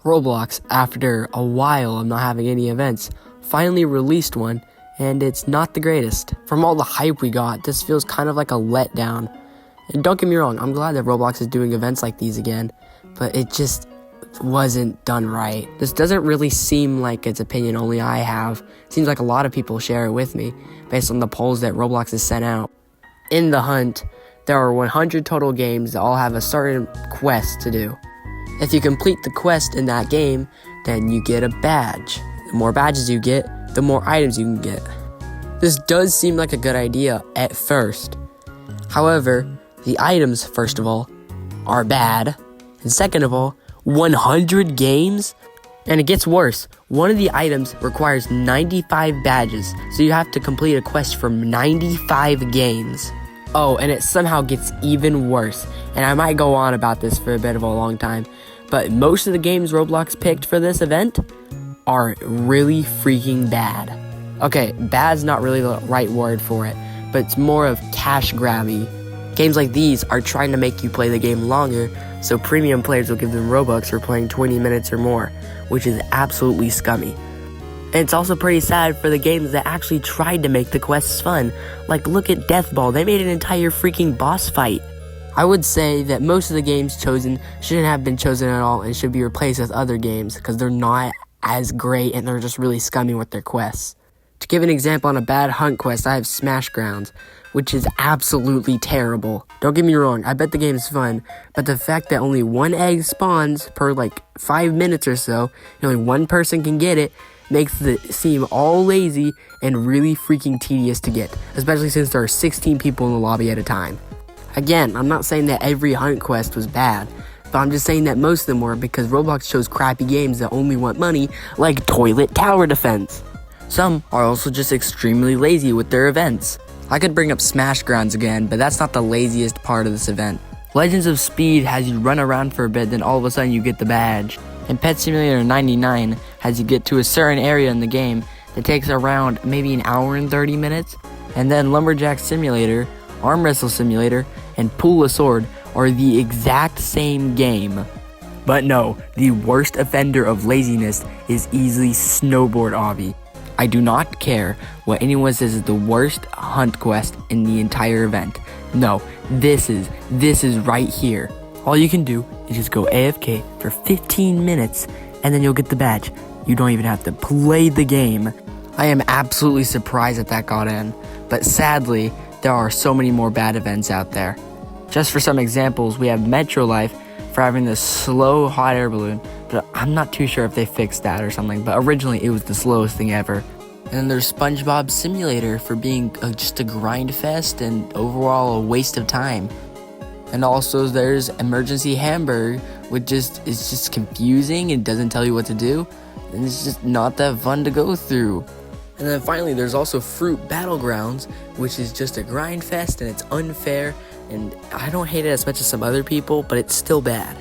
Roblox, after a while of not having any events, finally released one, and it's not the greatest. From all the hype we got, this feels kind of like a letdown. And don't get me wrong, I'm glad that Roblox is doing events like these again, but it just wasn't done right. This doesn't really seem like it's opinion only I have. It seems like a lot of people share it with me, based on the polls that Roblox has sent out. In the hunt, there are 100 total games that all have a certain quest to do. If you complete the quest in that game, then you get a badge. The more badges you get, the more items you can get. This does seem like a good idea at first. However, the items, first of all, are bad. And second of all, 100 games? And it gets worse. One of the items requires 95 badges, so you have to complete a quest from 95 games. Oh, and it somehow gets even worse. And I might go on about this for a bit of a long time, but most of the games Roblox picked for this event are really freaking bad. Okay, bad's not really the right word for it, but it's more of cash grabby. Games like these are trying to make you play the game longer, so premium players will give them Robux for playing 20 minutes or more, which is absolutely scummy. And it's also pretty sad for the games that actually tried to make the quests fun. Like, look at Death Ball, they made an entire freaking boss fight. I would say that most of the games chosen shouldn't have been chosen at all and should be replaced with other games, because they're not as great and they're just really scummy with their quests. To give an example on a bad hunt quest, I have Smash Grounds, which is absolutely terrible. Don't get me wrong, I bet the game is fun, but the fact that only one egg spawns per 5 minutes or so, and only one person can get it, makes it seem all lazy and really freaking tedious to get, especially since there are 16 people in the lobby at a time. Again, I'm not saying that every hunt quest was bad, but I'm just saying that most of them were because Roblox chose crappy games that only want money, like Toilet Tower Defense. Some are also just extremely lazy with their events. I could bring up Smash Grounds again, but that's not the laziest part of this event. Legends of Speed has you run around for a bit, then all of a sudden you get the badge. And Pet Simulator 99 has you get to a certain area in the game that takes around maybe an hour and 30 minutes. And then Lumberjack Simulator, Arm Wrestle Simulator, and Pull a Sword are the exact same game. But no, the worst offender of laziness is easily Snowboard Obby. I do not care what anyone says is the worst hunt quest in the entire event. No, this is right here. All you can do is just go AFK for 15 minutes and then you'll get the badge. You don't even have to play the game. I am absolutely surprised that got in, but sadly, there are so many more bad events out there. Just for some examples, we have Metro Life for having this slow hot air balloon, but I'm not too sure if they fixed that or something, but originally it was the slowest thing ever. And then there's SpongeBob Simulator for being just a grind fest and overall a waste of time. And also there's Emergency Hamburg, which is just confusing and doesn't tell you what to do, and it's just not that fun to go through. And then finally there's also Fruit Battlegrounds, which is just a grind fest and it's unfair, and I don't hate it as much as some other people, but it's still bad.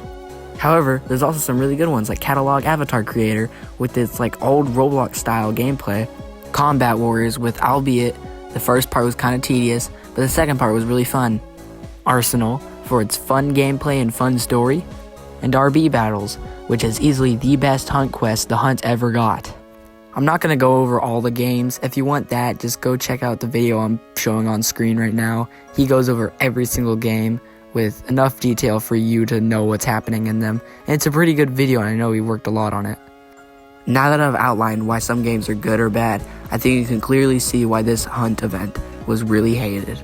However, there's also some really good ones like Catalog Avatar Creator with its old Roblox style gameplay, Combat Warriors with, albeit the first part was kind of tedious, but the second part was really fun, Arsenal for its fun gameplay and fun story, and RB Battles, which is easily the best hunt quest the hunt ever got. I'm not going to go over all the games. If you want that, just go check out the video I'm showing on screen right now. He goes over every single game with enough detail for you to know what's happening in them. And it's a pretty good video, and I know he worked a lot on it. Now that I've outlined why some games are good or bad, I think you can clearly see why this hunt event was really hated.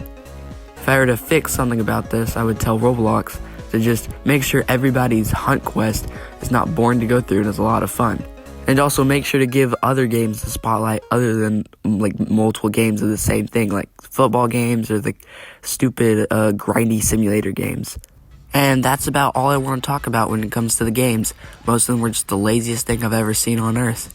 If I were to fix something about this, I would tell Roblox to just make sure everybody's hunt quest is not boring to go through and is a lot of fun. And also make sure to give other games the spotlight other than multiple games of the same thing, like football games or the stupid grindy simulator games. And that's about all I want to talk about when it comes to the games. Most of them were just the laziest thing I've ever seen on earth.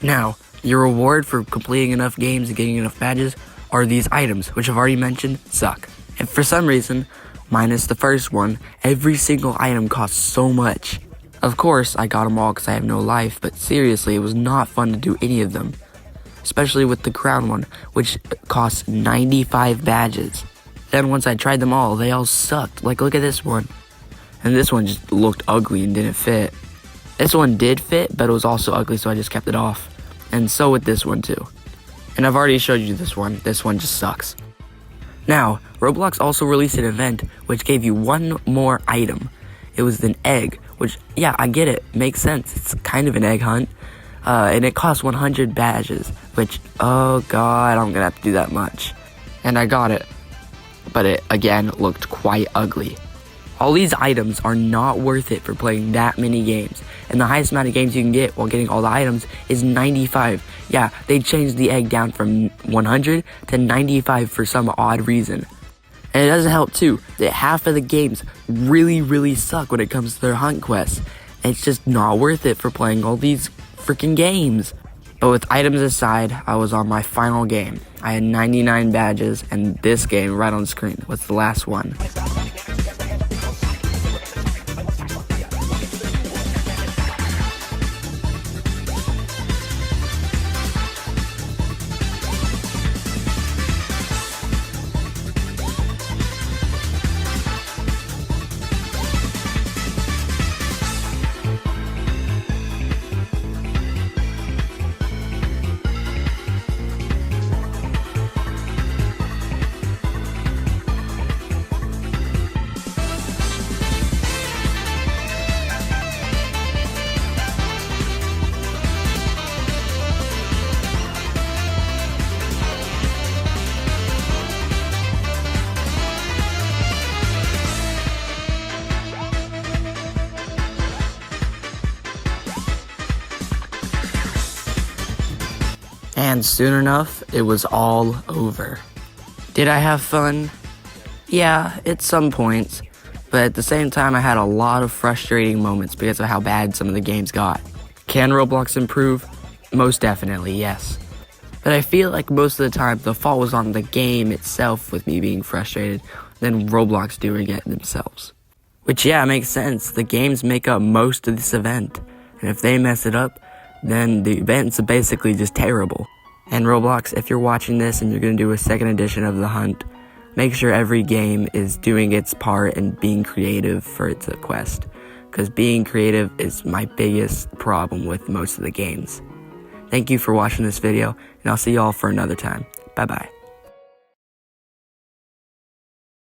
Now, your reward for completing enough games and getting enough badges are these items, which I've already mentioned suck. And for some reason, minus the first one, every single item costs so much. Of course, I got them all because I have no life, but seriously, it was not fun to do any of them. Especially with the crown one, which costs 95 badges. Then once I tried them all, they all sucked. Look at this one. And this one just looked ugly and didn't fit. This one did fit, but it was also ugly, so I just kept it off. And so with this one too. And I've already showed you this one. This one just sucks. Now, Roblox also released an event which gave you one more item. It was an egg, which, yeah, I get it. Makes sense. It's kind of an egg hunt. And it cost 100 badges, which, oh god, I'm gonna have to do that much. And I got it. But it, again, looked quite ugly. All these items are not worth it for playing that many games. And the highest amount of games you can get while getting all the items is 95. Yeah, they changed the egg down from 100 to 95 for some odd reason. And it doesn't help too that half of the games really suck when it comes to their hunt quests. It's just not worth it for playing all these freaking games. But with items aside, I was on my final game. I had 99 badges, and this game right on screen was the last one. And soon enough, it was all over. Did I have fun? Yeah, at some points. But at the same time, I had a lot of frustrating moments because of how bad some of the games got. Can Roblox improve? Most definitely, yes. But I feel like most of the time, the fault was on the game itself with me being frustrated than Roblox doing it themselves. Which, yeah, makes sense. The games make up most of this event. And if they mess it up, then the event's basically just terrible. And Roblox, if you're watching this and you're going to do a second edition of the hunt, make sure every game is doing its part and being creative for its quest. Because being creative is my biggest problem with most of the games. Thank you for watching this video, and I'll see y'all for another time. Bye-bye.